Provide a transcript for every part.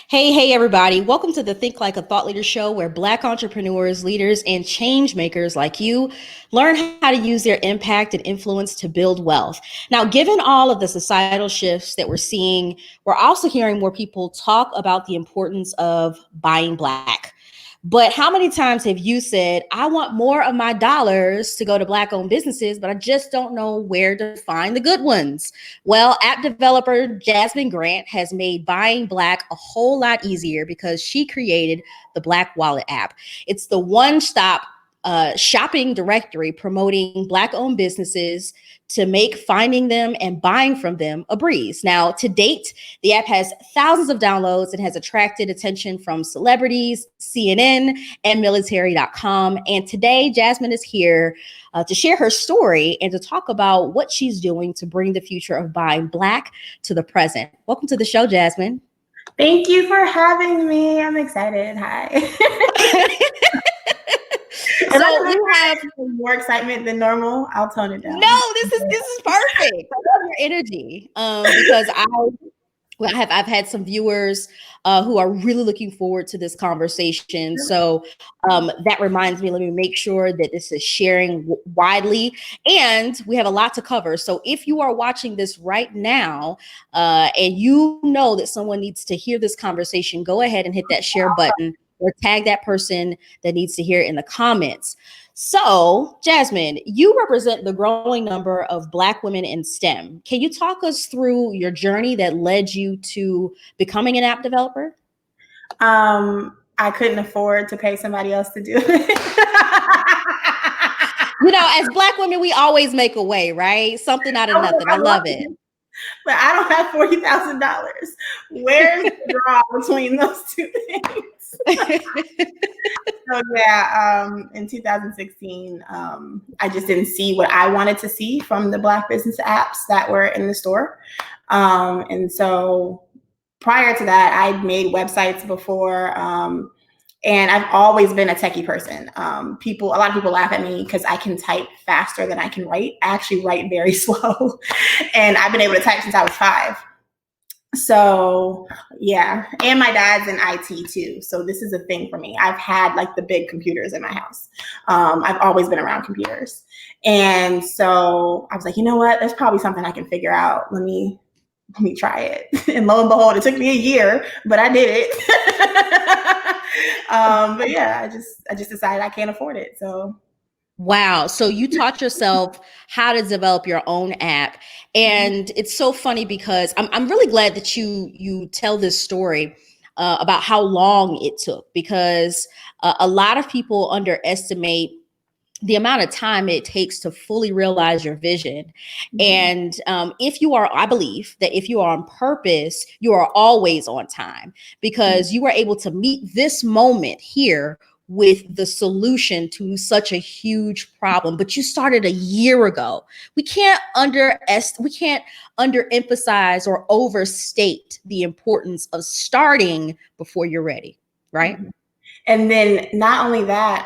Hey, everybody. Welcome to the Think Like a Thought Leader show, where Black entrepreneurs, leaders, and change makers like you learn how to use their impact and influence to build wealth. Now, given all of the societal shifts that we're seeing, we're also hearing more people talk about the importance of buying Black. But how many times have you said, I want more of my dollars to go to Black owned businesses, but I just don't know where to find the good ones? Well, app developer Jasmine Grant has made buying Black a whole lot easier because she created the Black Wallet app. It's the one-stop shopping directory promoting Black-owned businesses to make finding them and buying from them a breeze. Now, to date, the app has thousands of downloads and has attracted attention from celebrities, CNN, and military.com. And today, Jasmine is here to share her story and to talk about what she's doing to bring the future of buying Black to the present. Welcome to the show, Jasmine. Thank you for having me. I'm excited. Hi. So you have more excitement than normal. I'll tone it down. No, this is perfect. I love your energy because I've had some viewers who are really looking forward to this conversation. So that reminds me, let me make sure that this is sharing widely, and we have a lot to cover. So if you are watching this right now and you know that someone needs to hear this conversation, go ahead and hit that share button or tag that person that needs to hear it in the comments. So, Jasmine, you represent the growing number of Black women in STEM. Can you talk us through your journey that led you to becoming an app developer? I couldn't afford to pay somebody else to do it. As Black women, we always make a way, right? Something out of nothing. I love it. But I don't have $40,000. Where's the draw between those two things? So yeah, in 2016, I just didn't see what I wanted to see from the Black business apps that were in the store. And so prior to that, I'd made websites before. And I've always been a techie person. A lot of people laugh at me because I can type faster than I can write. I actually write very slow. And I've been able to type since I was 5. So yeah, and my dad's in IT too. So this is a thing for me. I've had like the big computers in my house. I've always been around computers. And so I was like, you know what? That's probably something I can figure out. Let me try it. And lo and behold, it took me a year, but I did it. But yeah, I just decided I can't afford it. So wow. So you taught yourself how to develop your own app. And it's so funny because I'm really glad that you tell this story about how long it took, because a lot of people underestimate the amount of time it takes to fully realize your vision. And I believe that if you are on purpose, you are always on time, because you were able to meet this moment here with the solution to such a huge problem. But you started a year ago. We can't underemphasize or overstate the importance of starting before you're ready, right? And then not only that,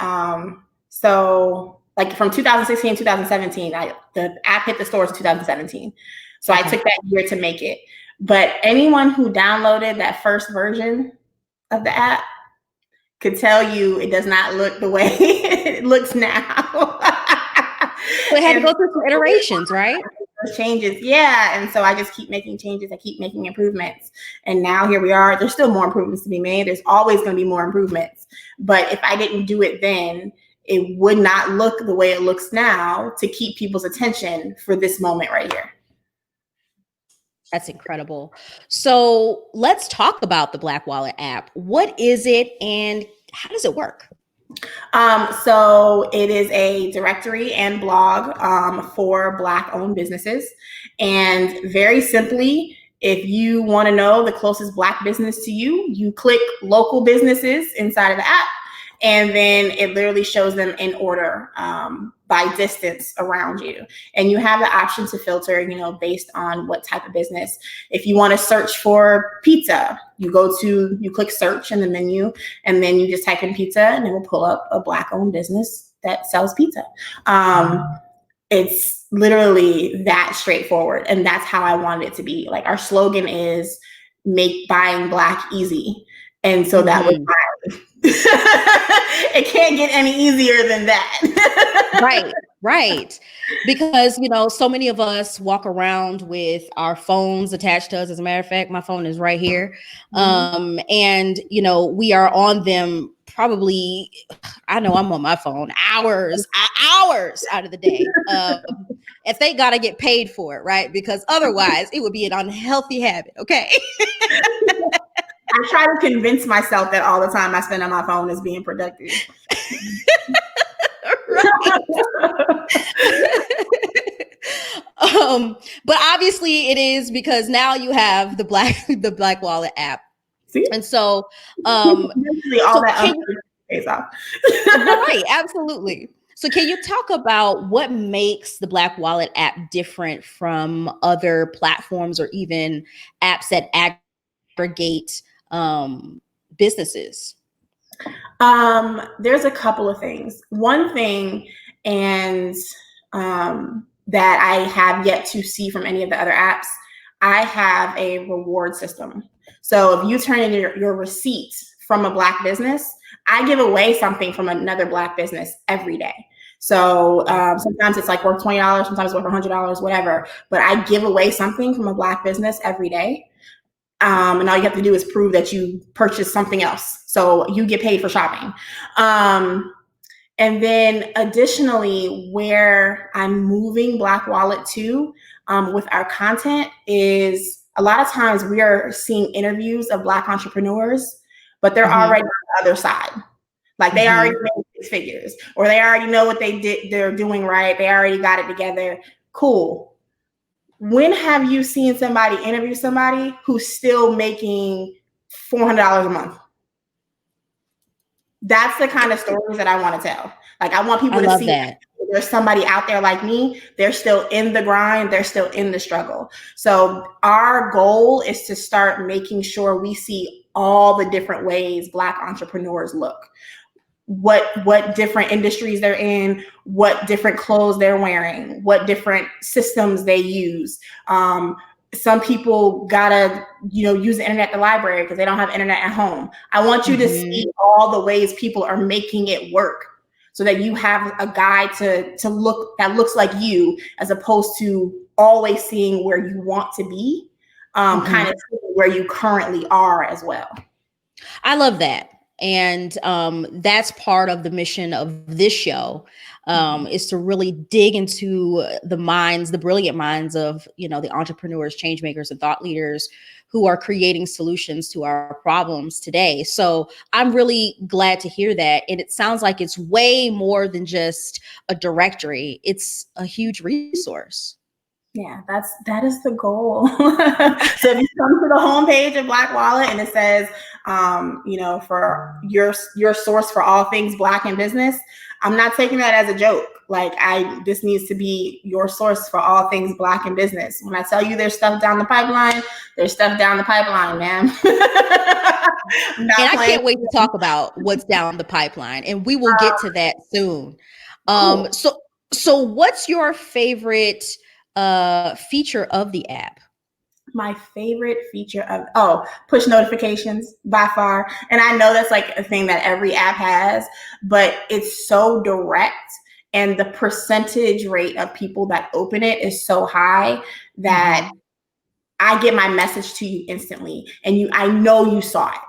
so like from 2016 to 2017, the app hit the stores in 2017. So I took that year to make it. But anyone who downloaded that first version of the app could tell you it does not look the way it looks now. So it had to go through some iterations, right? Changes. Yeah. And so I just keep making changes. I keep making improvements. And now here we are. There's still more improvements to be made. There's always going to be more improvements. But if I didn't do it then, it would not look the way it looks now to keep people's attention for this moment right here. That's incredible. So let's talk about the Black Wallet app. What is it and how does it work? So it is a directory and blog for Black-owned businesses. And very simply, if you want to know the closest Black business to you, you click local businesses inside of the app, and then it literally shows them in order by distance around you. And you have the option to filter, based on what type of business. If you want to search for pizza, you click search in the menu, and then you just type in pizza, and it will pull up a Black-owned business that sells pizza. It's literally that straightforward. And that's how I wanted it to be. Like, our slogan is make buying Black easy. And so that was mine. It can't get any easier than that. Right. Because, so many of us walk around with our phones attached to us. As a matter of fact, my phone is right here. And, we are on them probably, I know I'm on my phone hours out of the day. And thank God I get paid for it, right? Because otherwise it would be an unhealthy habit. Okay. I try to convince myself that all the time I spend on my phone is being productive. But obviously it is, because now you have the Black Wallet app. See? And so, all that pays off. Right, absolutely. So can you talk about what makes the Black Wallet app different from other platforms or even apps that aggregate businesses? There's a couple of things. One thing, and that I have yet to see from any of the other apps, I have a reward system. So if you turn in your receipts from a Black business, I give away something from another Black business every day. So sometimes it's like worth $20, sometimes it's worth $100, whatever. But I give away something from a Black business every day. And all you have to do is prove that you purchased something else. So you get paid for shopping. And then additionally, where I'm moving Black Wallet to with our content is a lot of times we are seeing interviews of Black entrepreneurs, but they're already on the other side. Like they already made 6 figures, or they already know what they're doing right. They already got it together. Cool. When have you seen somebody interview somebody who's still making $400 a month? That's the kind of stories that I want to tell. Like I want people to see that there's somebody out there like me. They're still in the grind. They're still in the struggle. So our goal is to start making sure we see all the different ways Black entrepreneurs look. What different industries they're in, what different clothes they're wearing, what different systems they use. Some people gotta, use the internet at the library because they don't have internet at home. I want you to see all the ways people are making it work so that you have a guide to look that looks like you, as opposed to always seeing where you want to be, kind of where you currently are as well. I love that. And that's part of the mission of this show, is to really dig into the brilliant minds of, the entrepreneurs, change makers, and thought leaders who are creating solutions to our problems today. So I'm really glad to hear that. And it sounds like it's way more than just a directory. It's a huge resource. Yeah, that is the goal. So if you come to the homepage of Black Wallet and it says, for your source for all things Black in business, I'm not taking that as a joke. Like this needs to be your source for all things Black in business. When I tell you there's stuff down the pipeline, there's stuff down the pipeline, man. And I can't wait to talk about what's down the pipeline, and we will get to that soon. Cool. So what's your favorite feature of the app? My favorite feature of push notifications by far. And I know that's like a thing that every app has, but it's so direct, and the percentage rate of people that open it is so high that I get my message to you instantly, and I know you saw it.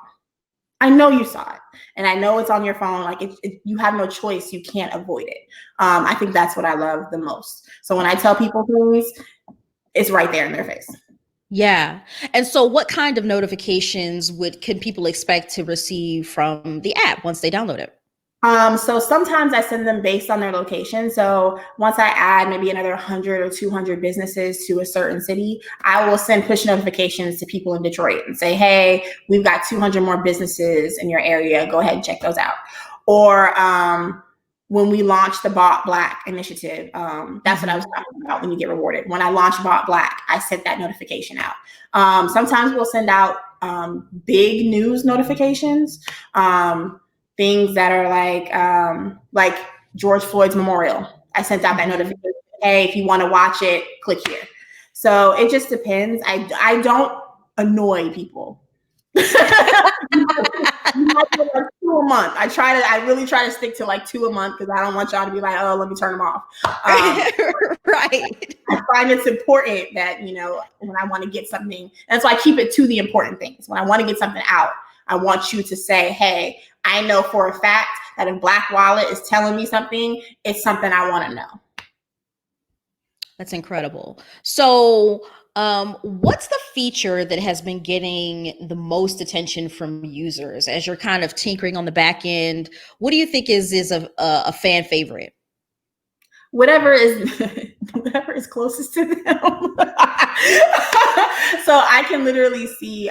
I know you saw it, and I know it's on your phone. Like you have no choice. You can't avoid it. I think that's what I love the most. So when I tell people things, it's right there in their face. Yeah. And so what kind of notifications can people expect to receive from the app once they download it? So sometimes I send them based on their location. So once I add maybe another 100 or 200 businesses to a certain city, I will send push notifications to people in Detroit and say, hey, we've got 200 more businesses in your area. Go ahead and check those out. Or when we launched the Bought Black initiative, that's what I was talking about when you get rewarded. When I launched Bought Black, I sent that notification out. Sometimes we'll send out big news notifications, things that are like George Floyd's memorial. I sent out that notification. Hey, if you want to watch it, click here. So it just depends. I don't annoy people. You might do like 2 a month. I really try to stick to like 2 a month because I don't want y'all to be like, oh, let me turn them off. Right. I find it's important that, when I want to get something, and so I keep it to the important things. When I want to get something out, I want you to say, hey, I know for a fact that if Black Wallet is telling me something, it's something I want to know. That's incredible. So, what's the feature that has been getting the most attention from users as you're kind of tinkering on the back end? What do you think is a fan favorite? Whatever is closest to them. So I can literally see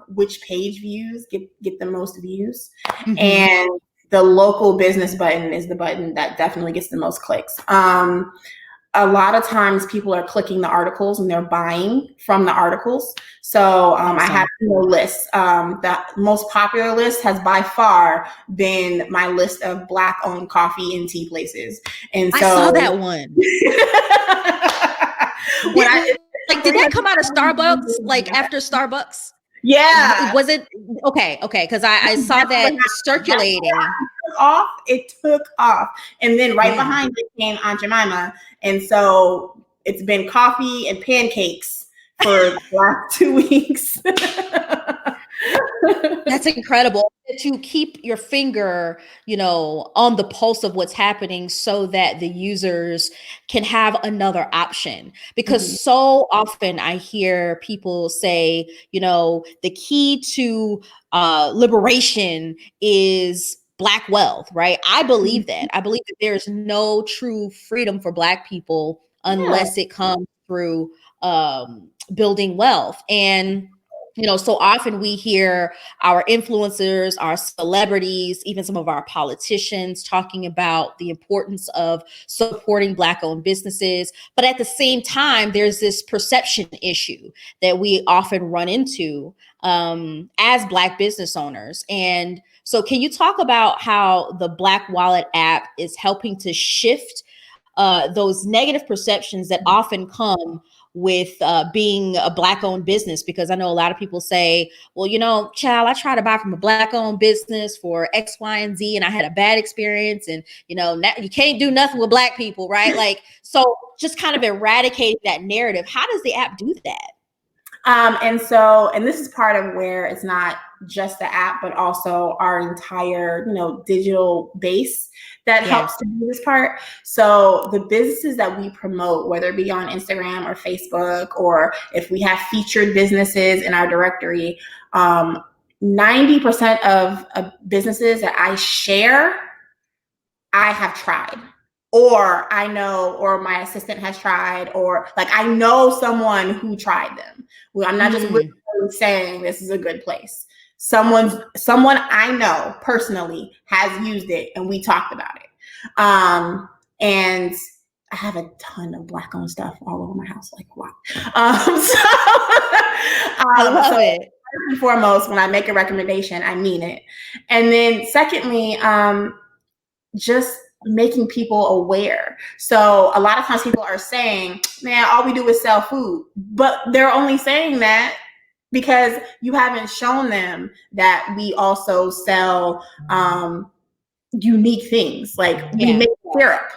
which page views get the most views, and the local business button is the button that definitely gets the most clicks. A lot of times people are clicking the articles and they're buying from the articles. So I have lists. The most popular list has by far been my list of Black-owned coffee and tea places. And so I saw that one. Did that come out of Starbucks? Like after Starbucks? Yeah. Was it okay? Because I saw that circulating. It took off. And then right behind it came Aunt Jemima. And so it's been coffee and pancakes for the last 2 weeks. That's incredible to keep your finger, on the pulse of what's happening so that the users can have another option. Because so often I hear people say, the key to liberation is Black wealth, right? I believe that. I believe that there's no true freedom for Black people unless it comes through building wealth. And so often we hear our influencers, our celebrities, even some of our politicians talking about the importance of supporting Black-owned businesses. But at the same time, there's this perception issue that we often run into as Black business owners. And so can you talk about how the Black Wallet app is helping to shift those negative perceptions that often come with being a Black-owned business? Because I know a lot of people say, well, child, I tried to buy from a Black-owned business for X, Y, and Z, and I had a bad experience. And, now you can't do nothing with Black people, right? So just kind of eradicating that narrative. How does the app do that? And this is part of where it's not just the app, but also our entire, digital base that helps to do this part. So the businesses that we promote, whether it be on Instagram or Facebook, or if we have featured businesses in our directory, 90% of businesses that I share, I have tried. Or I know, or my assistant has tried, or I know someone who tried them. Well, I'm not just saying this is a good place. Someone I know personally has used it, and we talked about it. And I have a ton of Black-owned stuff all over my house. Wow. I love it. First and foremost, when I make a recommendation, I mean it. And then secondly, just making people aware. So a lot of times people are saying, man, all we do is sell food, but they're only saying that because you haven't shown them that we also sell unique things. We make syrup.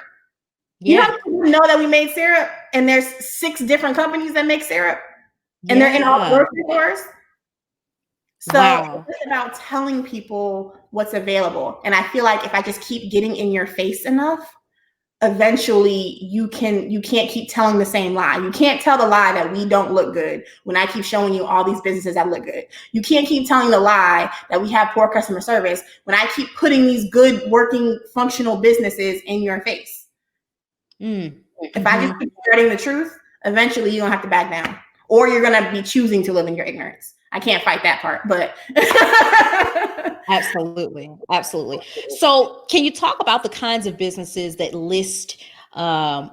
You don't know that we made syrup, and there's 6 different companies that make syrup, and they're in all grocery stores. So it's about telling people what's available. And I feel like if I just keep getting in your face enough, eventually you can't keep telling the same lie. You can't tell the lie that we don't look good when I keep showing you all these businesses that look good. You can't keep telling the lie that we have poor customer service when I keep putting these good working functional businesses in your face. If I just keep spreading the truth, eventually you don't have to back down, or you're going to be choosing to live in your ignorance. I can't fight that part, but Absolutely. So can you talk about the kinds of businesses that list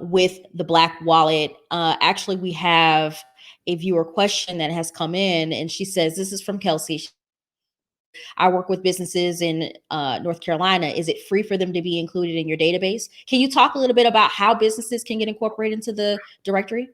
with the Black Wallet? Actually, we have a viewer question that has come in, and she says, this is from Kelsey. I work with businesses in North Carolina. Is it free for them to be included in your database? Can you talk a little bit about how businesses can get incorporated into the directory?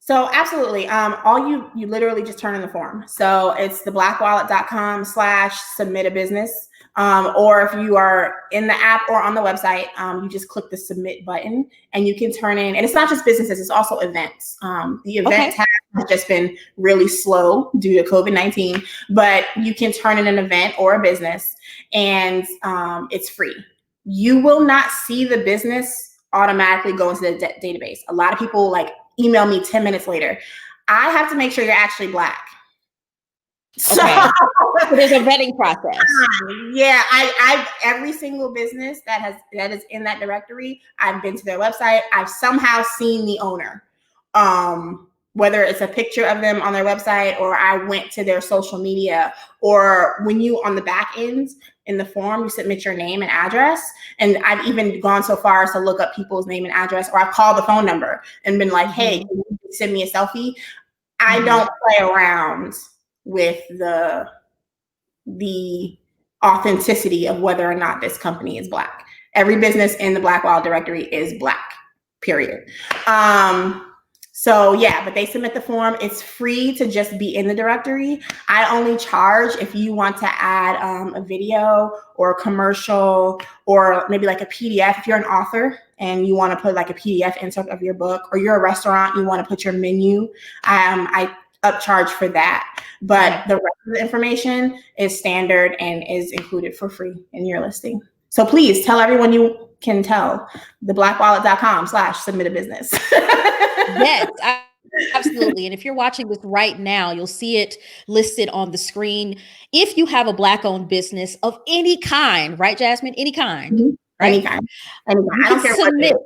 So absolutely. All you literally just turn in the form. So it's theblackWallet.com/submit a business. Or if you are in the app or on the website, you just click the submit button and you can turn in, and it's not just businesses, it's also events. The event tab has just been really slow due to COVID-19, but you can turn in an event or a business, and it's free. You will not see the business automatically go into the database. A lot of people like email me 10 minutes later. I have to make sure you're actually Black. So there's a vetting process. Yeah, I've every single business that is in that directory, I've been to their website. I've somehow seen the owner. Whether it's a picture of them on their website, or I went to their social media, or when you on the back end in the form, you submit your name and address. And I've even gone so far as to look up people's name and address, or I've called the phone number and been like, hey, can you send me a selfie? I don't play around with the authenticity of whether or not this company is Black. Every business in the Black Wallet directory is Black, period. So yeah, but they submit the form. It's free to just be in the directory. I only charge if you want to add a video or a commercial, or maybe like a PDF. If you're an author and you want to put like a PDF insert of your book, or you're a restaurant, you want to put your menu, I upcharge for that. But the rest of the information is standard and is included for free in your listing. So please tell everyone you can tell, theblackWallet.com/submit a business. Yes, absolutely. And if you're watching this right now, you'll see it listed on the screen. If you have a Black-owned business of any kind, right, Jasmine? Any kind, right? Any kind. I don't care what it is.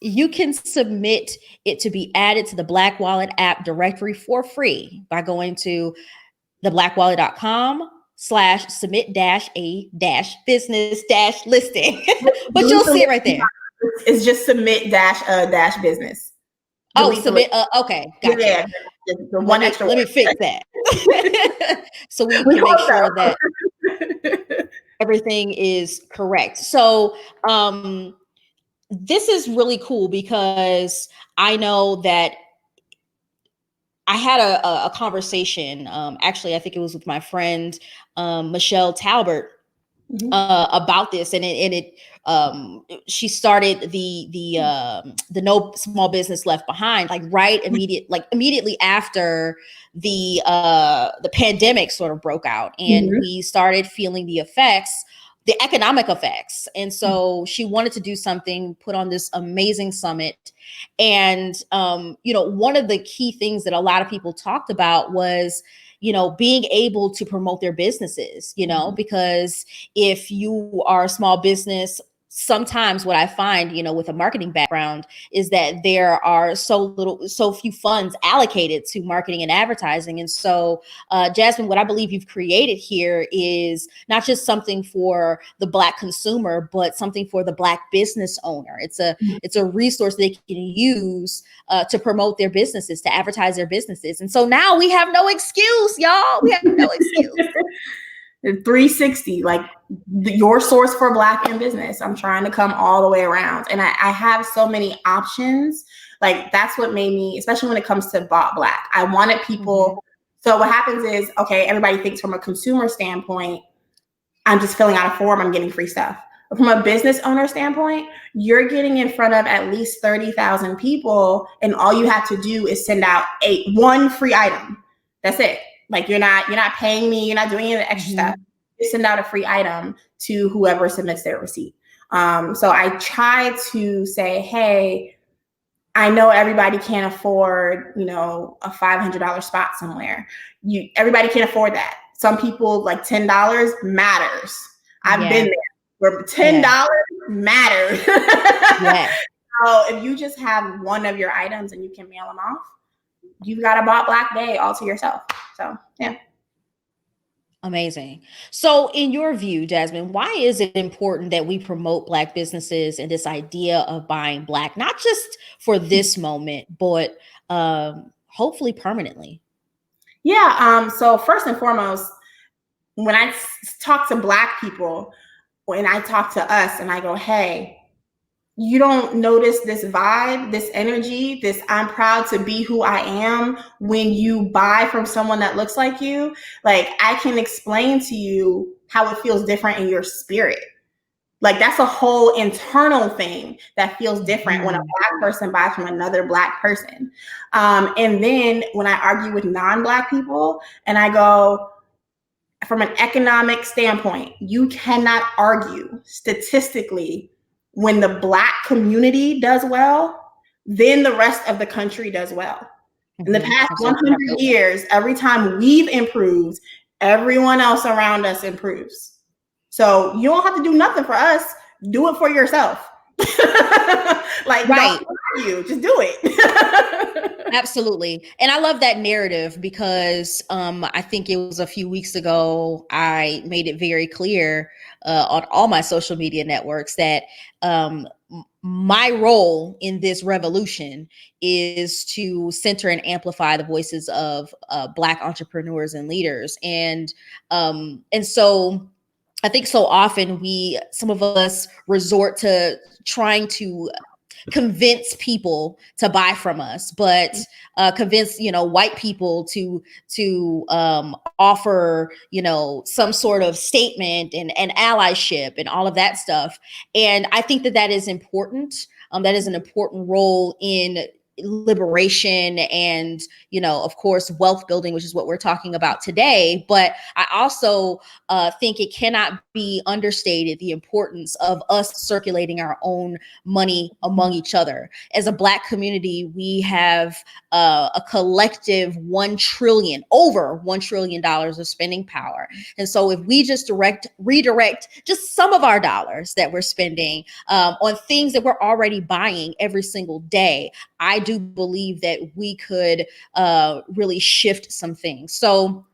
You can submit it to be added to the Black Wallet app directory for free by going to theblackWallet.com/submit-a-business-listing. But you'll see it right there. It's just submit-business. Submit. Okay, gotcha. Yeah, the one extra. Let me fix that. So we can make sure that everything is correct. So this is really cool because I know that I had a conversation. Actually, I think it was with my friend Michelle Talbert about this, and she started the No Small Business Left Behind, like immediately after the pandemic sort of broke out, and we started feeling the economic effects. And so she wanted to do something, put on this amazing summit. And, one of the key things that a lot of people talked about was, being able to promote their businesses, because if you are a small business, sometimes what I find, with a marketing background, is that there are so few funds allocated to marketing and advertising. And so, Jasmine, what I believe you've created here is not just something for the Black consumer, but something for the Black business owner. It's a resource they can use to promote their businesses, to advertise their businesses. And so now we have no excuse, y'all. We have no excuse. 360, like your source for Black in business. I'm trying to come all the way around, and I have so many options. Like that's what made me, especially when it comes to Bought Black, I wanted people. So what happens is, okay, everybody thinks from a consumer standpoint, I'm just filling out a form, I'm getting free stuff. But from a business owner standpoint, you're getting in front of at least 30,000 people, and all you have to do is send out one free item. That's it. Like you're not paying me, you're not doing any of the extra stuff. You send out a free item to whoever submits their receipt. So I try to say, hey, I know everybody can't afford, a $500 spot somewhere. Everybody can't afford that. Some people, like $10 matters. I've been there where $10 matters. So if you just have one of your items and you can mail them off, you've got a Bought Black day all to yourself. So, yeah. Amazing. So in your view, Jasmine, why is it important that we promote Black businesses and this idea of buying Black, not just for this moment, but hopefully permanently? Yeah. So first and foremost, when I talk to Black people, when I talk to us and I go, hey, you don't notice this vibe, this energy, this I'm proud to be who I am when you buy from someone that looks like you. Like, I can explain to you how it feels different in your spirit. Like, that's a whole internal thing that feels different when a Black person buys from another Black person. And then when I argue with non-Black people and I go, from an economic standpoint, you cannot argue statistically when the Black community does well, then the rest of the country does well. In the past 100 years, every time we've improved, everyone else around us improves. So you don't have to do nothing for us. Do it for yourself. Like, right. Don't argue, just do it. Absolutely. And I love that narrative because I think it was a few weeks ago, I made it very clear on all my social media networks that my role in this revolution is to center and amplify the voices of Black entrepreneurs and leaders. And so I think so often some of us resort to trying to convince people to buy from us, but convince, white people to offer, some sort of statement and allyship and all of that stuff. And I think that is important. That is an important role in liberation and, of course, wealth building, which is what we're talking about today. But I also think it cannot be understated the importance of us circulating our own money among each other. As a Black community, we have a collective over $1 trillion of spending power. And so if we just redirect just some of our dollars that we're spending on things that we're already buying every single day, I do believe that we could really shift some things. So,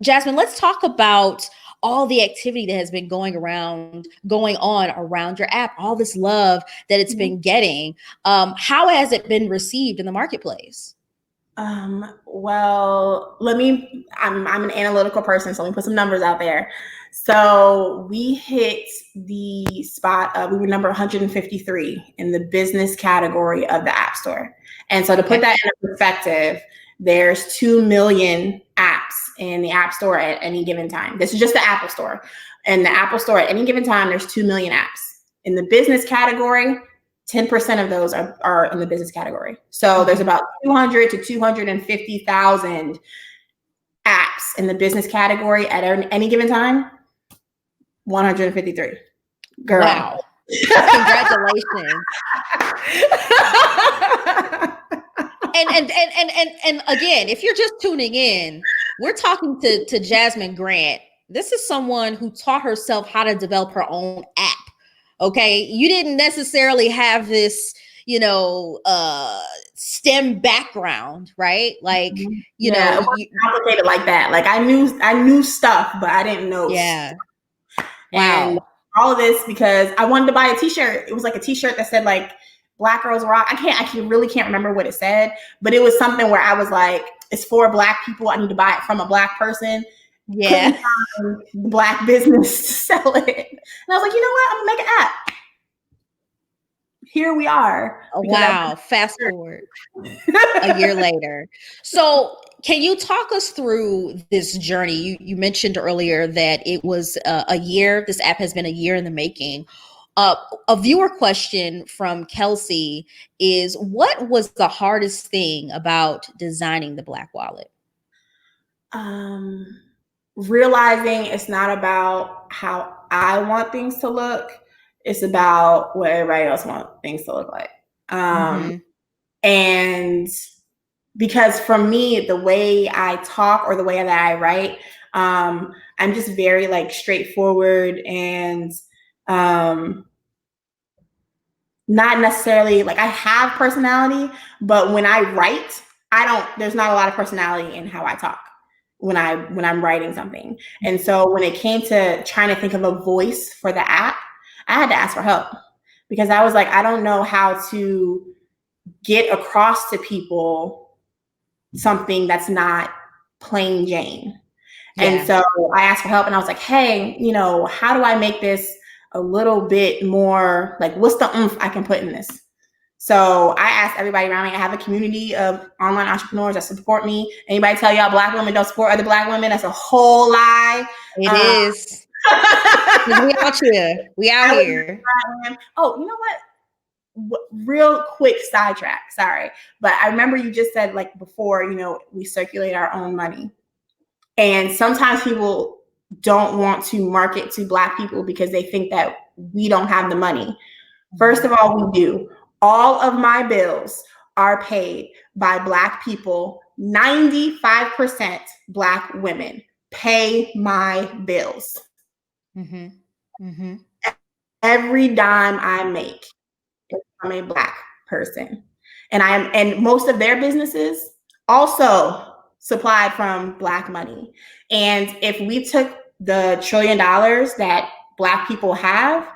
Jasmine, let's talk about all the activity that has been going on around your app, all this love that it's been getting. How has it been received in the marketplace? Well, I'm an analytical person, so let me put some numbers out there. So we hit the spot we were number 153 in the business category of the App Store. And so to put that into perspective, there's 2 million apps in the App Store at any given time. This is just the Apple Store. In the Apple Store at any given time, there's 2 million apps. In the business category, 10% of those are in the business category. So there's about 200 to 250,000 apps in the business category at any given time. 153. Girl. Wow. Congratulations. And again, if you're just tuning in, we're talking to Jasmine Grant. This is someone who taught herself how to develop her own app. Okay. You didn't necessarily have this, STEM background, right? Like, it wasn't complicated like that. Like I knew stuff, but I didn't know. Yeah. Stuff. And all of this because I wanted to buy a t-shirt. It was like a t-shirt that said like Black Girls Rock. I really can't remember what it said, but it was something where I was like, it's for Black people. I need to buy it from a Black person. Yeah. Couldn't find the Black business to sell it. And I was like, you know what? I'm gonna make an app. Here we are. Wow. Fast forward a year later. So can you talk us through this journey? You mentioned earlier that it was a year. This app has been a year in the making. A viewer question from Kelsey is, what was the hardest thing about designing the Black Wallet? Realizing it's not about how I want things to look. It's about what everybody else wants things to look like. And because for me, the way I talk or the way that I write, I'm just very like straightforward and not necessarily like I have personality, but when I write, there's not a lot of personality in how I talk when I'm writing something. And so when it came to trying to think of a voice for the app, I had to ask for help because I was like, I don't know how to get across to people something that's not plain Jane. Yeah. And so I asked for help and I was like, hey, how do I make this a little bit more like, what's the oomph I can put in this? So I asked everybody around me. I have a community of online entrepreneurs that support me. Anybody tell y'all Black women don't support other Black women? That's a whole lie. It is. We out here. We out here. Oh, you know what? Real quick sidetrack. Sorry. But I remember you just said, like, before, we circulate our own money. And sometimes people don't want to market to Black people because they think that we don't have the money. First of all, we do. All of my bills are paid by Black people. 95% Black women pay my bills. Mm-hmm. Mm-hmm. Every dime I make is from a Black person. And most of their businesses also supplied from Black money. And if we took the $1 trillion that Black people have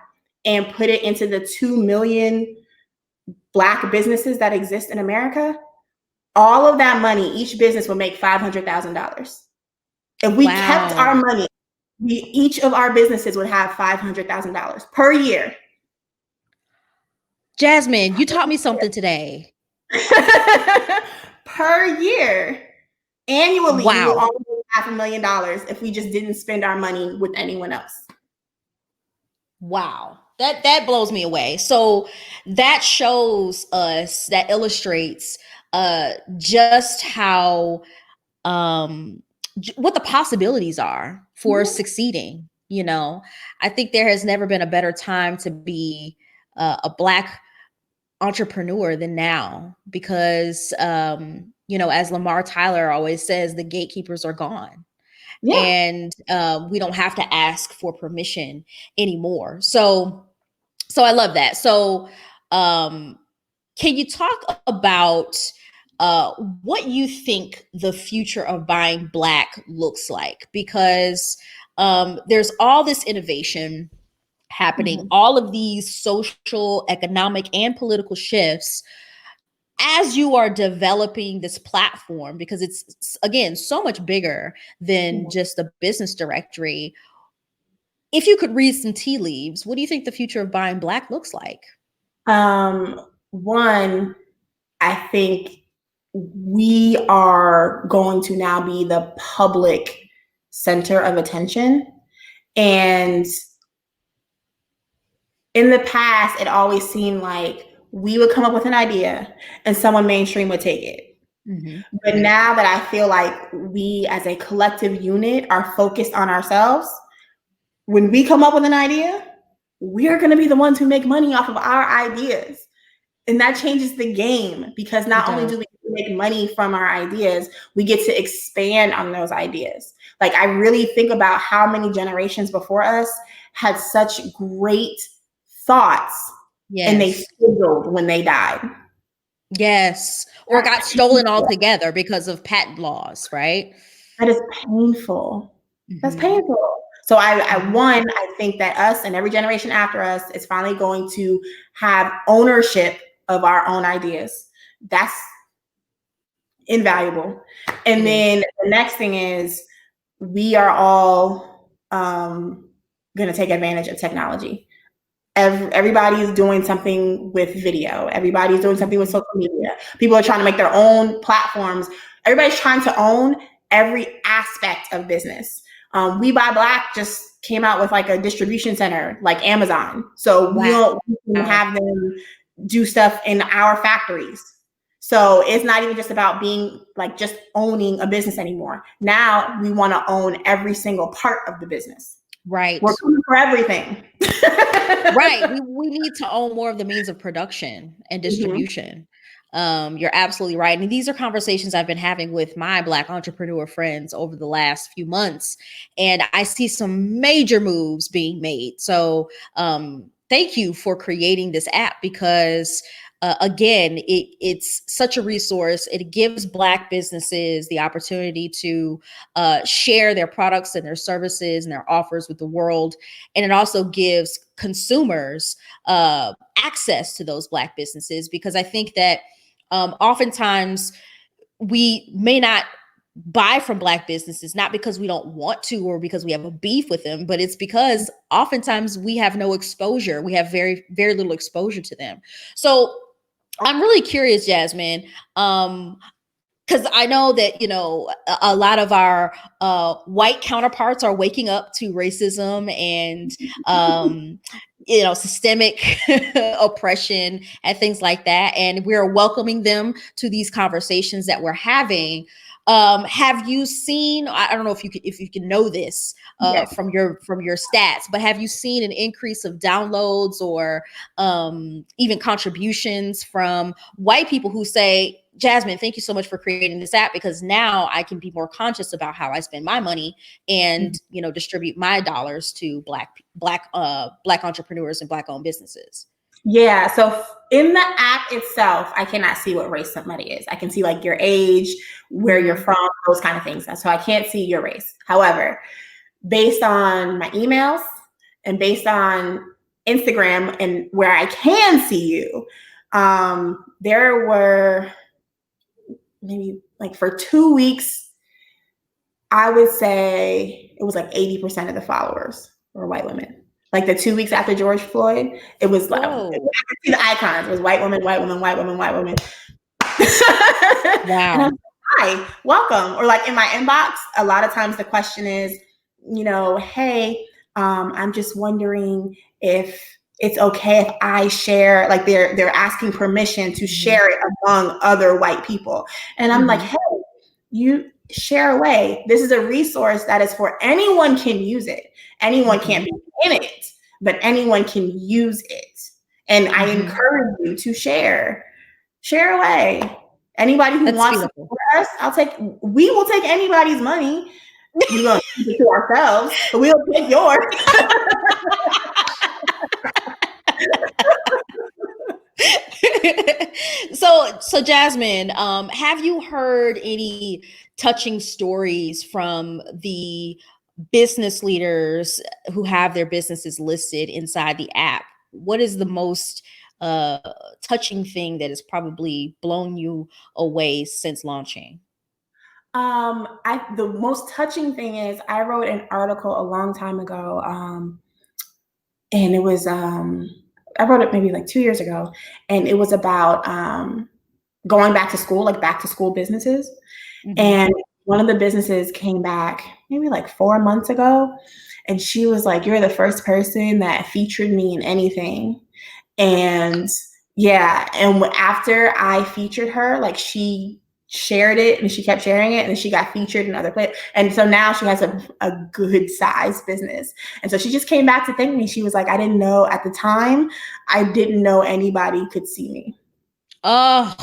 and put it into the 2 million Black businesses that exist in America, all of that money, each business would make $500,000. If we kept our money, each of our businesses would have $500,000 per year. Jasmine, you taught me something today. Per year. Annually, wow. we will only make $500,000 if we just didn't spend our money with anyone else. Wow. That blows me away. So that shows us, that illustrates just how what the possibilities are for succeeding. I think there has never been a better time to be a Black entrepreneur than now, because as Lamar Tyler always says, the gatekeepers are gone. Yeah. And we don't have to ask for permission anymore. So I love that. So can you talk about what you think the future of buying Black looks like? Because there's all this innovation happening, all of these social, economic, and political shifts as you are developing this platform, because it's, again, so much bigger than just a business directory. If you could read some tea leaves, what do you think the future of buying Black looks like? One, I think we are going to now be the public center of attention. And in the past, it always seemed like we would come up with an idea and someone mainstream would take it. But now that I feel like we as a collective unit are focused on ourselves, when we come up with an idea, we are going to be the ones who make money off of our ideas. And that changes the game, because not only do we make money from our ideas, we get to expand on those ideas. Like, I really think about how many generations before us had such great thoughts, and they fizzled when they died. Yes. Or got stolen altogether because of patent laws, right? That is painful. That's painful. So I think that us and every generation after us is finally going to have ownership of our own ideas. That's invaluable. And then the next thing is, we are all going to take advantage of technology. Everybody's doing something with video. Everybody's doing something with social media. People are trying to make their own platforms. Everybody's trying to own every aspect of business. We Buy Black just came out with like a distribution center like Amazon. So we can have them do stuff in our factories. So it's not even just about being like just owning a business anymore. Now we want to own every single part of the business. Right. We're coming for everything. Right. We need to own more of the means of production and distribution. You're absolutely right. And these are conversations I've been having with my Black entrepreneur friends over the last few months. And I see some major moves being made. So thank you for creating this app, because again, it's such a resource. It gives Black businesses the opportunity to share their products and their services and their offers with the world. And it also gives consumers access to those Black businesses, because I think that oftentimes we may not buy from Black businesses, not because we don't want to or because we have a beef with them, but it's because oftentimes we have no exposure. We have very, very little exposure to them. So I'm really curious, Jasmine, because I know that, a lot of our white counterparts are waking up to racism and systemic oppression and things like that, and we're welcoming them to these conversations that we're having. Have you seen, I don't know if you can know this Yes. from your stats, but have you seen an increase of downloads or even contributions from white people who say, Jasmine, thank you so much for creating this app, because now I can be more conscious about how I spend my money and, distribute my dollars to black entrepreneurs and Black owned businesses. Yeah. So in the app itself, I cannot see what race somebody is. I can see like your age, where you're from, those kind of things. So I can't see your race. However, based on my emails and based on Instagram and where I can see you, there were maybe like for 2 weeks, I would say it was like 80% of the followers were white women. Like the 2 weeks after George Floyd, it was like, I could see the icons. It was white woman, white woman, white woman, white woman. Wow. And I'm like, hi, welcome. Or like in my inbox, a lot of times the question is, hey, I'm just wondering if it's okay if I share, like they're asking permission to share it among other white people. And I'm like, hey, you share away. This is a resource that is for anyone can use it. Anyone can't be in it, but anyone can use it. And I encourage you to share away. Anybody who wants to support us, we will take anybody's money. We're going to keep it to ourselves, but we'll take yours. So Jasmine, have you heard any touching stories from the business leaders who have their businesses listed inside the app? What is the most touching thing that has probably blown you away since launching? The most touching thing is I wrote an article a long time ago, and it was I wrote it maybe like 2 years ago, and it was about going back to school, like back to school businesses. And one of the businesses came back maybe like 4 months ago, and she was like, "You're the first person that featured me in anything." And yeah, and after I featured her, like she shared it and she kept sharing it, and she got featured in other places. And so now she has a good size business. And so she just came back to thank me. She was like, I didn't know at the time, I didn't know anybody could see me. Oh.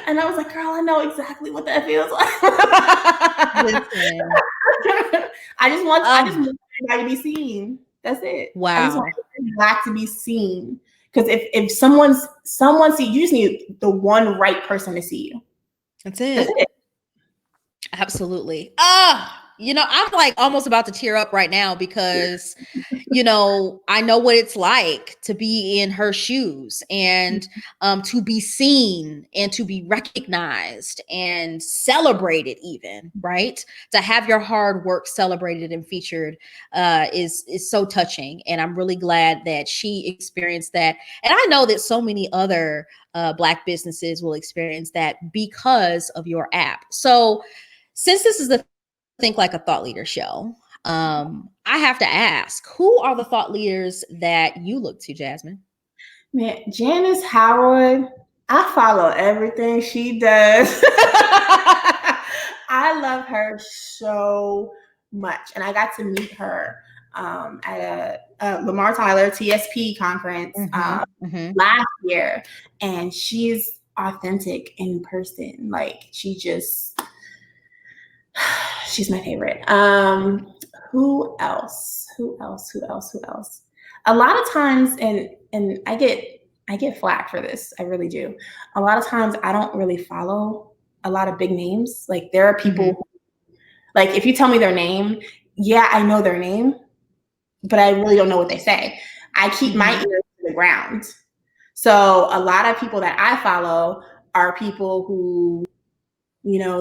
And I was like, girl, I know exactly what that feels like. I just want everybody to be seen. That's it. Wow. I just want Black to be seen. Because if someone see you, just need the one right person to see you. That's it. Absolutely. I'm like almost about to tear up right now because, I know what it's like to be in her shoes and to be seen and to be recognized and celebrated even, right? To have your hard work celebrated and featured is so touching. And I'm really glad that she experienced that. And I know that so many other Black businesses will experience that because of your app. So since this is the Think Like a Thought Leader show, I have to ask, who are the thought leaders that you look to, Jasmine? Man, Janice Howard, I follow everything she does. I love her so much. And I got to meet her at a Lamar Tyler TSP conference last year. And she's authentic in person. Like she's my favorite. Who else? A lot of times, and I get flack for this. I really do. A lot of times I don't really follow a lot of big names. Like there are people like if you tell me their name, yeah, I know their name, but I really don't know what they say. I keep my ears to the ground. So a lot of people that I follow are people who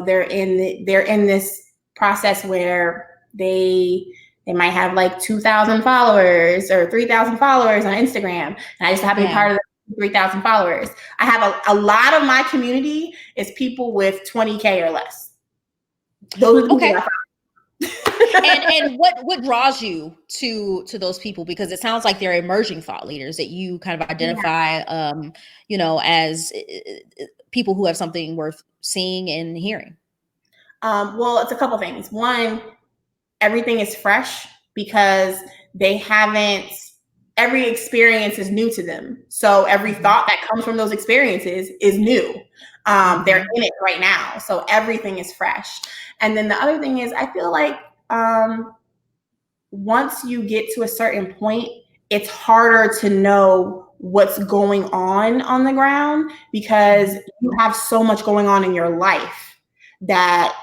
they're in this process where they might have like 2,000 followers or 3,000 followers on Instagram, and I just happen to be part of the 3,000 followers. I have a lot of my community is people with 20K or less. Those are the people I found. and what draws you to those people? Because it sounds like they're emerging thought leaders that you kind of identify, as people who have something worth seeing and hearing. Well, it's a couple things. One, everything is fresh because every experience is new to them. So every thought that comes from those experiences is new. They're in it right now. So everything is fresh. And then the other thing is, I feel like once you get to a certain point, it's harder to know what's going on the ground, because you have so much going on in your life that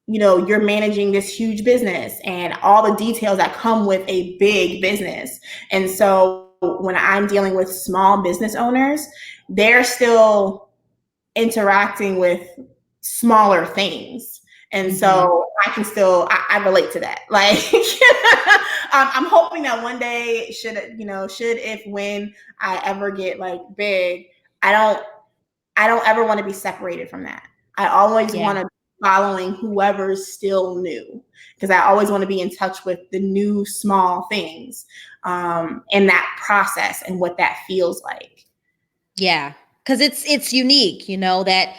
you're managing this huge business and all the details that come with a big business. And so when I'm dealing with small business owners, they're still interacting with smaller things. And so I can still, I relate to that. Like, I'm hoping that one day when I ever get like big, I don't ever want to be separated from that. I always want to be following whoever's still new, because I always want to be in touch with the new small things, and that process and what that feels like. Yeah. Cause it's unique, that,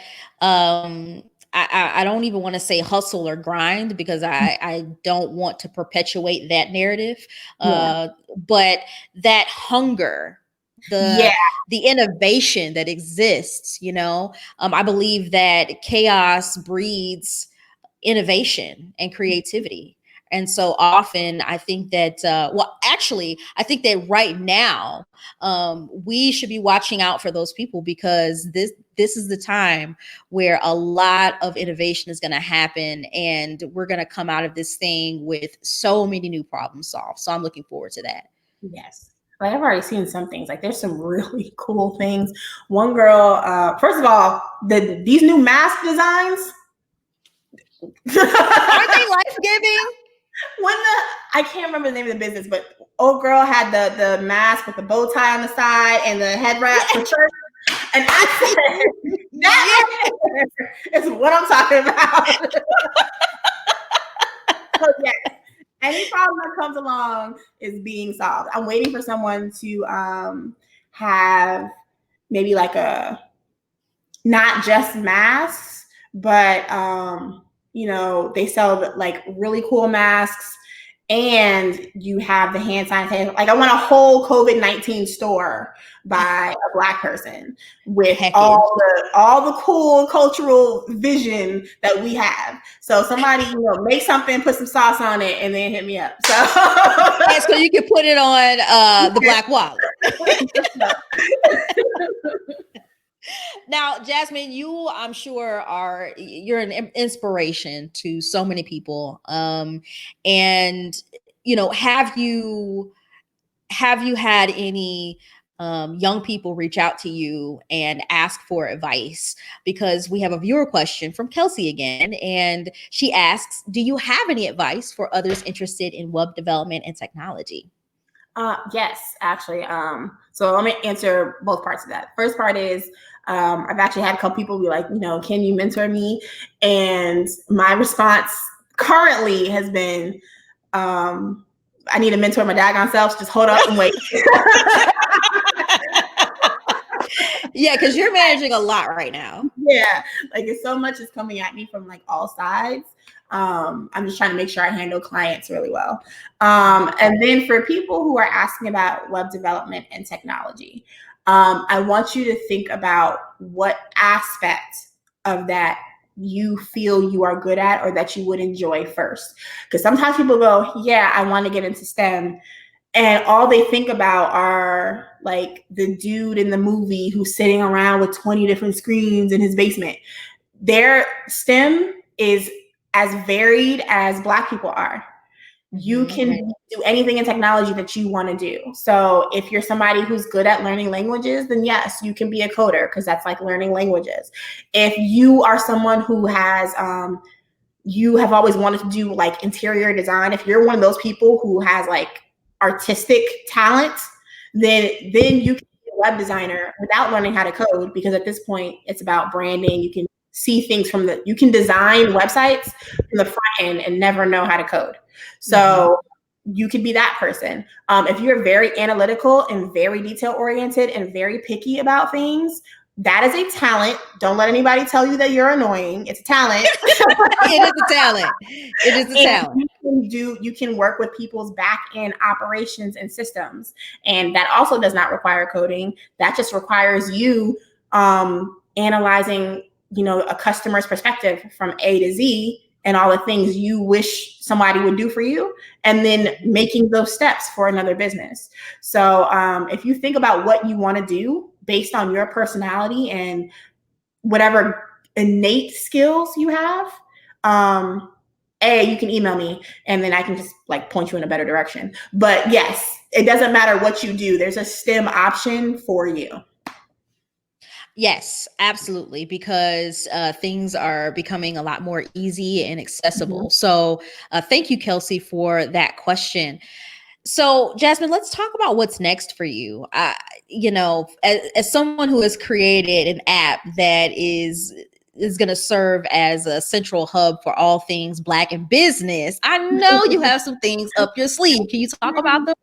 I don't even want to say hustle or grind, because I don't want to perpetuate that narrative. But that hunger, the innovation that exists, I believe that chaos breeds innovation and creativity. And so often I think that, I think that right now, we should be watching out for those people, because this is the time where a lot of innovation is going to happen, and we're going to come out of this thing with so many new problems solved. So I'm looking forward to that. Yes. Like, I've already seen some things. Like, there's some really cool things. One girl, first of all, these new mask designs, aren't they life-giving? I can't remember the name of the business, but old girl had the mask with the bow tie on the side and the head wrap for church. And I said, that is what I'm talking about. So yes, any problem that comes along is being solved. I'm waiting for someone to have maybe like not just masks, but they sell like really cool masks, and you have the hand sanitizer. Like, I want a whole COVID-19 store by a Black person with all the cool cultural vision that we have. So somebody, make something, put some sauce on it, and then hit me up. So, so you can put it on the Black wallet. Now, Jasmine, you, I'm sure, you're an inspiration to so many people. And have you had any young people reach out to you and ask for advice? Because we have a viewer question from Kelsey again, and she asks, do you have any advice for others interested in web development and technology? Yes, actually. So let me answer both parts of that. First part is, I've actually had a couple people be like, can you mentor me? And my response currently has been, I need to mentor my daggone self. So just hold up and wait. Yeah, because you're managing a lot right now. Yeah, like, it's so much is coming at me from like all sides. I'm just trying to make sure I handle clients really well. And then for people who are asking about web development and technology, I want you to think about what aspect of that you feel you are good at or that you would enjoy first. Because sometimes people go, yeah, I want to get into STEM. And all they think about are like the dude in the movie who's sitting around with 20 different screens in his basement. Their STEM is as varied as Black people are. You can do anything in technology that you want to do. So if you're somebody who's good at learning languages, then yes, you can be a coder because that's like learning languages. If you are someone who has, you have always wanted to do like interior design, if you're one of those people who has like artistic talent, then you can be a web designer without learning how to code, because at this point it's about branding. You can see things you can design websites from the front end and never know how to code. So you could be that person. If you're very analytical and very detail oriented and very picky about things, that is a talent. Don't let anybody tell you that you're annoying. It's a talent. It is a talent. It is a talent. You can work with people's back end operations and systems. And that also does not require coding. That just requires you analyzing, a customer's perspective from A to Z and all the things you wish somebody would do for you, and then making those steps for another business. So if you think about what you want to do based on your personality and whatever innate skills you have, you can email me and then I can just like point you in a better direction. But yes, it doesn't matter what you do. There's a STEM option for you. Yes, absolutely, because things are becoming a lot more easy and accessible. So thank you, Kelsey, for that question. So, Jasmine, let's talk about what's next for you. As someone who has created an app that is going to serve as a central hub for all things Black in business, I know you have some things up your sleeve. Can you talk about them?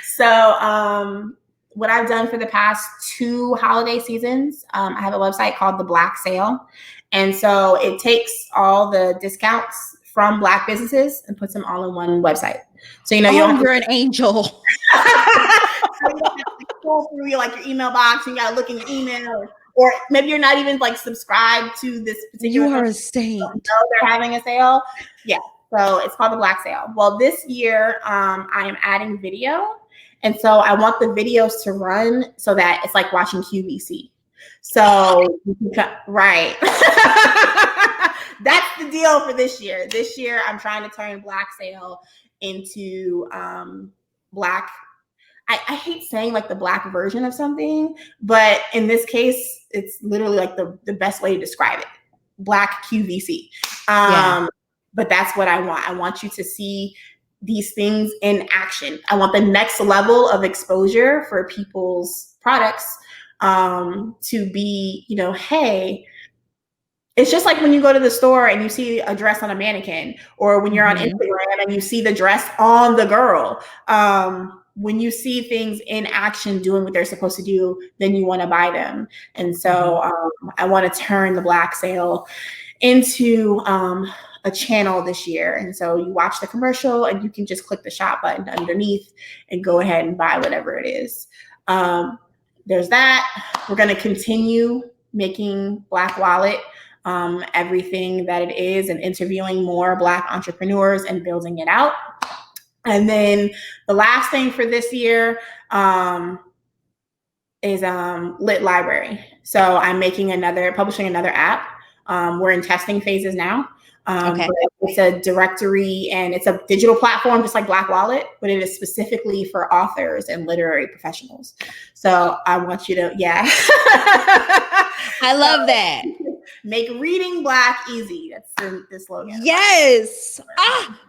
So, what I've done for the past 2 holiday seasons, I have a website called The Black Sale. And so it takes all the discounts from Black businesses and puts them all in one website. So, you're an angel. So you don't have to scroll through your email box and you got to look in your email, or maybe you're not even subscribed to this particular. You are a saint. They're having a sale. Yeah. So it's called The Black Sale. Well, this year I am adding video. And so I want the videos to run so that it's like watching QVC. So, right. That's the deal for this year. This year, I'm trying to turn Black Sale into Black. I hate saying the Black version of something, but in this case, it's literally the best way to describe it. Black QVC. But that's what I want. I want you to see these things in action. I want the next level of exposure for people's products to be, hey, it's just like when you go to the store and you see a dress on a mannequin, or when you're on Instagram and you see the dress on the girl. When you see things in action doing what they're supposed to do, then you want to buy them. And so I want to turn the Black Sale into a channel this year. And so you watch the commercial and you can just click the shop button underneath and go ahead and buy whatever it is. There's that. We're going to continue making Black Wallet everything that it is, and interviewing more Black entrepreneurs and building it out. And then the last thing for this year is Lit Library. So I'm publishing another app. We're in testing phases now. But it's a directory and it's a digital platform, just like Black Wallet, but it is specifically for authors and literary professionals. So I want you to, I love that. Make reading Black easy. That's the slogan. Yes.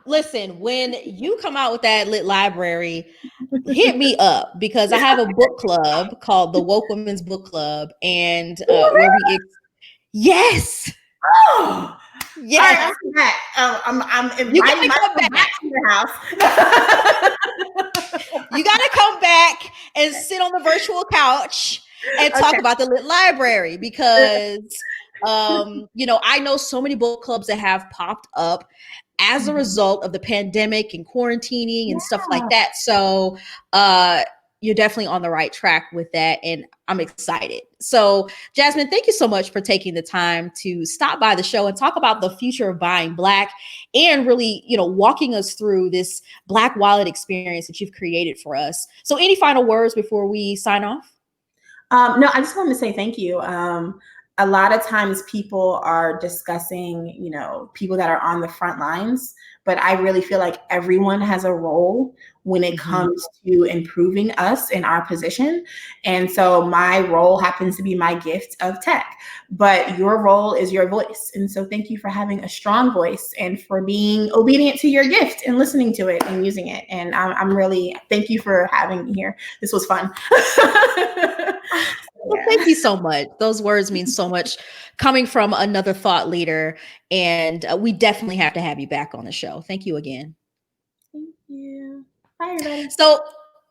Listen, when you come out with that Lit Library, hit me up, because I have a book club called the Woke Women's Book Club, and where we yes. Oh. Yes. Right, I'm inviting myself back to your house. You got to come back and sit on the virtual couch and talk about the Lit Library, because I know so many book clubs that have popped up as a result of the pandemic and quarantining and stuff like that. So you're definitely on the right track with that, and I'm excited. So, Jasmine, thank you so much for taking the time to stop by the show and talk about the future of buying Black, and really, walking us through this Black Wallet experience that you've created for us. So, any final words before we sign off? No, I just wanted to say thank you. a lot of times people are discussing, you know, people that are on the front lines, but I really feel like everyone has a role when it comes to improving us in our position. And so my role happens to be my gift of tech, but your role is your voice. And so thank you for having a strong voice and for being obedient to your gift and listening to it and using it. And I'm really, thank you for having me here. This was fun. Well, thank you so much. Those words mean so much coming from another thought leader. And we definitely have to have you back on the show. Thank you again. Thank you. Bye, everybody. So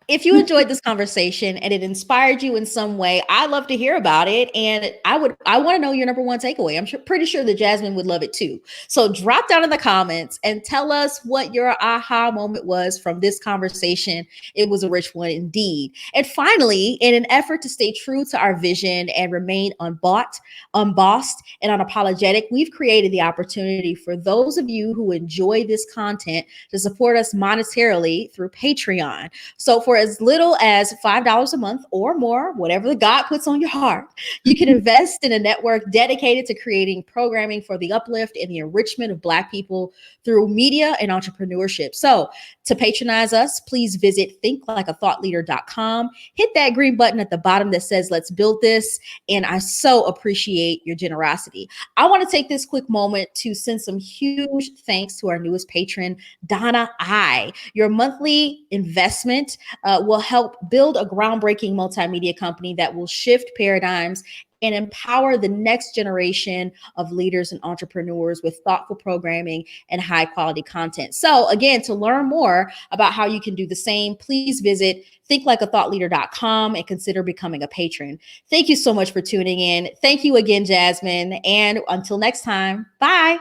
if you enjoyed this conversation and it inspired you in some way, I'd love to hear about it. And I want to know your number one takeaway. I'm pretty sure that Jasmine would love it too. So drop down in the comments and tell us what your aha moment was from this conversation. It was a rich one indeed. And finally, in an effort to stay true to our vision and remain unbossed, and unapologetic, we've created the opportunity for those of you who enjoy this content to support us monetarily through Patreon. So for as little as $5 a month or more, whatever the God puts on your heart, you can invest in a network dedicated to creating programming for the uplift and the enrichment of Black people through media and entrepreneurship. So to patronize us, please visit thinklikeathoughtleader.com. Hit that green button at the bottom that says, let's build this. And I so appreciate your generosity. I want to take this quick moment to send some huge thanks to our newest patron, Donna I. Your monthly investment will help build a groundbreaking multimedia company that will shift paradigms and empower the next generation of leaders and entrepreneurs with thoughtful programming and high quality content. So again, to learn more about how you can do the same, please visit thinklikeathoughtleader.com and consider becoming a patron. Thank you so much for tuning in. Thank you again, Jasmine. And until next time, bye.